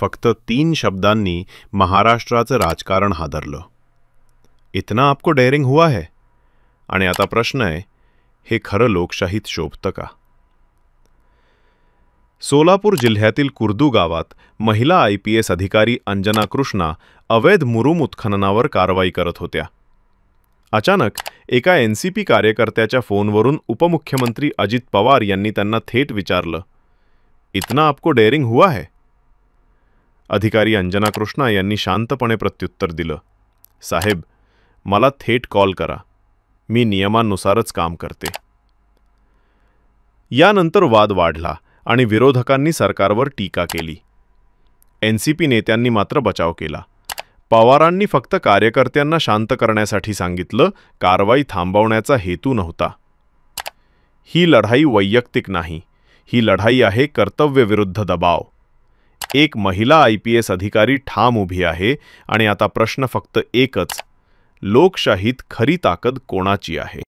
फक्त 3 शब्दांनी महाराष्ट्राचं राजकारण हादरलं. इतना आपको डेअरिंग हुआ है? आणि आता प्रश्न आहे, हे खरं लोकशाहीत शोभतं का? सोलापूर जिल्ह्यातील कुर्दू गावात महिला IPS अधिकारी अंजना कृष्णा अवैध मुरुम उत्खननावर कारवाई करत होत्या. अचानक एका NCP कार्यकर्त्याच्या फोनवरून उपमुख्यमंत्री अजित पवार यांनी त्यांना थेट विचारलं, इतना आपको डेअरिंग हुआ है? अधिकारी अंजना कृष्णा यांनी शांतपणे प्रत्युत्तर दिलं, साहेब, मला थेट कॉल करा. मी नियमानुसारच काम करते. यानंतर वाद वाढला आणि विरोधकांनी सरकारवर टीका केली. NCP नेत्यांनी मात्र बचाव केला. पवारांनी फक्त कार्यकर्त्यांना शांत करण्यासाठी सांगितलं, कारवाई थांबवण्याचा हेतू नव्हता. ही लढाई वैयक्तिक नाही, ही लढाई आहे कर्तव्यविरुद्ध दबाव. एक महिला IPS अधिकारी ठाम उभी आहे आणि आता प्रश्न फक्त एकच, लोकशाहीत खरी ताकद कोणाची आहे?